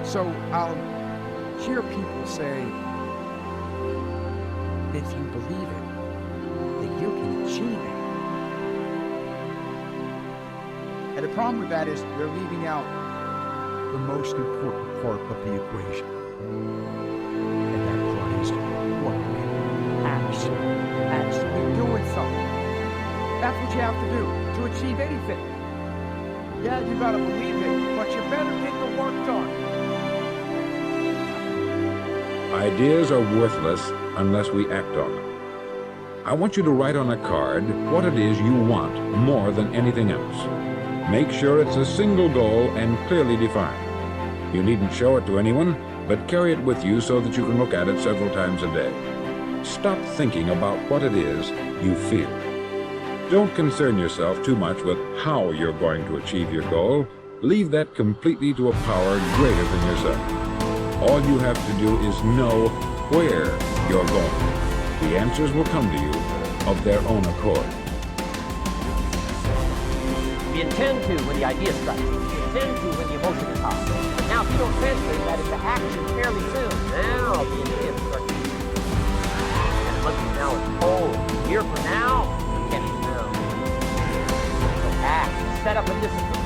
So I'll hear people say, if you believe it, then you can achieve it. And the problem with that is they're leaving out the most important part of the equation. And that part is work. Actually doing something. That's what you have to do to achieve anything. Yeah, you gotta believe it, but you better get the work done. Ideas are worthless unless we act on them. I want you to write on a card what it is you want more than anything else. Make sure it's a single goal and clearly defined. You needn't show it to anyone, but carry it with you so that you can look at it several times a day. Stop thinking about what it is you feel. Don't concern yourself too much with how you're going to achieve your goal. Leave that completely to a power greater than yourself. All you have to do is know where you're going. The answers will come to you of their own accord. We intend to when the idea strikes. We intend to when the emotion is hot. But now if you don't translate that into action fairly soon, now the intent starts to and a month from now it's cold. A year from now, you can't even know. So act. Set up a discipline.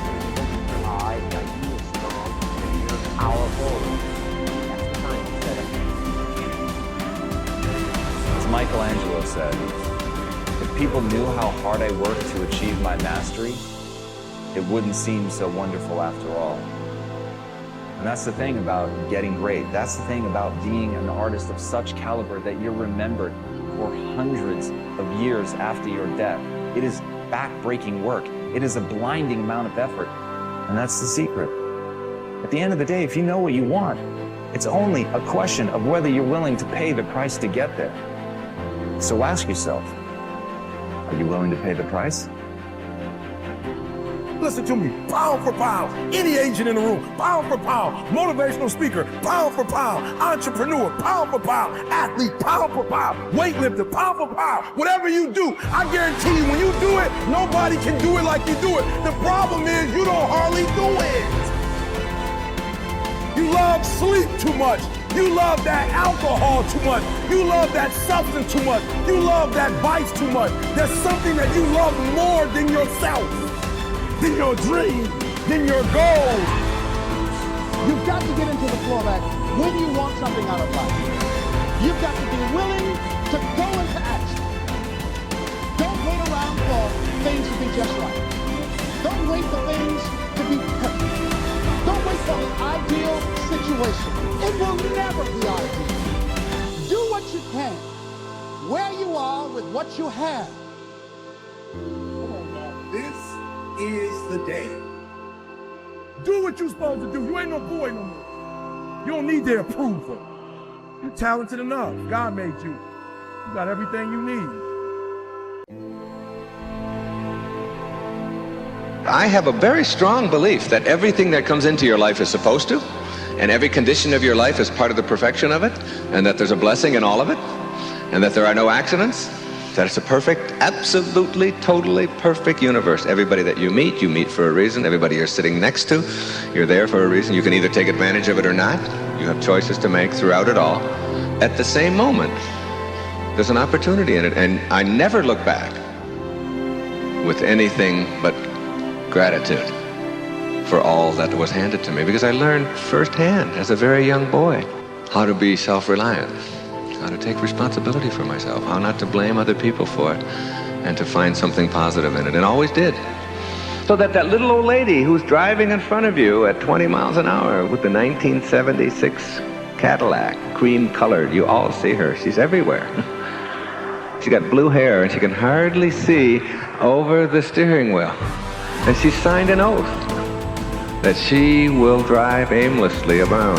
The idea is strong, and you're powerful. That's the time to set up. As Michelangelo said, if people knew how hard I worked to achieve my mastery, it wouldn't seem so wonderful after all. And that's the thing about getting great. That's the thing about being an artist of such caliber that you're remembered for hundreds of years after your death. It is back-breaking work. It is a blinding amount of effort. And that's the secret. At the end of the day, if you know what you want, it's only a question of whether you're willing to pay the price to get there. So ask yourself, are you willing to pay the price? Listen to me, pound for pound, any agent in the room, pound for pound, motivational speaker, pound for pound, entrepreneur, pound for pound, athlete, pound for pound, weightlifter, pound for pound, whatever you do, I guarantee you, when you do it, nobody can do it like you do it. The problem is you don't hardly do it. You love sleep too much. You love that alcohol too much. You love that substance too much. You love that vice too much. There's something that you love more than yourself, than your dream, than your goal. You've got to get into the flow of action when you want something out of life. You've got to be willing to go into action. Don't wait around for things to be just right. Don't wait for things to be perfect. Don't wait for the ideal situation. It will never be ideal. Do what you can, where you are with what you have. This is the day. Do what you're supposed to do. You ain't no boy no more. You don't need their approval. You're talented enough. God made you. You got everything you need. I have a very strong belief that everything that comes into your life is supposed to, and every condition of your life is part of the perfection of it, and that there's a blessing in all of it, and that there are no accidents, that it's a perfect, absolutely, totally perfect universe. Everybody that you meet for a reason. Everybody you're sitting next to, you're there for a reason. You can either take advantage of it or not. You have choices to make throughout it all. At the same moment, there's an opportunity in it, and I never look back with anything but gratitude for all that was handed to me, because I learned firsthand as a very young boy how to be self-reliant, how to take responsibility for myself, how not to blame other people for it, and to find something positive in it, and always did. So that little old lady who's driving in front of you at 20 miles an hour with the 1976 Cadillac, cream-colored, you all see her, she's everywhere. She got blue hair and she can hardly see over the steering wheel. And she signed an oath that she will drive aimlessly around,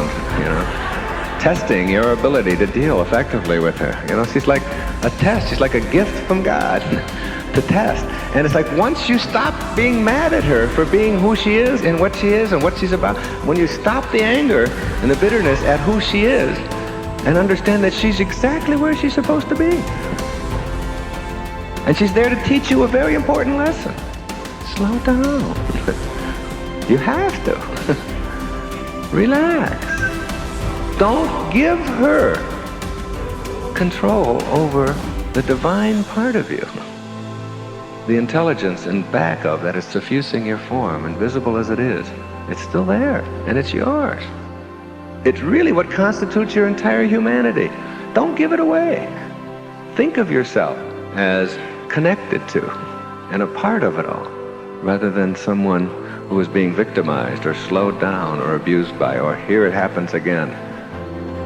testing your ability to deal effectively with her. She's like a test. She's like a gift from God to test. And it's like once you stop being mad at her for being who she is and what she's about, when you stop the anger and the bitterness at who she is and understand that she's exactly where she's supposed to be. And she's there to teach you a very important lesson. Slow down. You have to. Relax. Don't give her control over the divine part of you. The intelligence in back of that is suffusing your form, invisible as it is. It's still there, and it's yours. It's really what constitutes your entire humanity. Don't give it away. Think of yourself as connected to and a part of it all, rather than someone who is being victimized or slowed down or abused by, or here it happens again.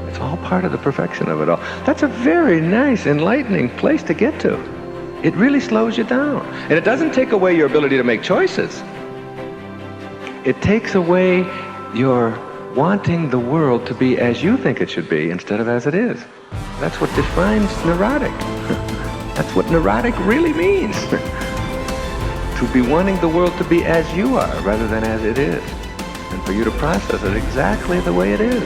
It's all part of the perfection of it all. That's a very nice, enlightening place to get to. It really slows you down. And it doesn't take away your ability to make choices. It takes away your wanting the world to be as you think it should be instead of as it is. That's what defines neurotic. That's what neurotic really means. To be wanting the world to be as you are rather than as it is. And for you to process it exactly the way it is.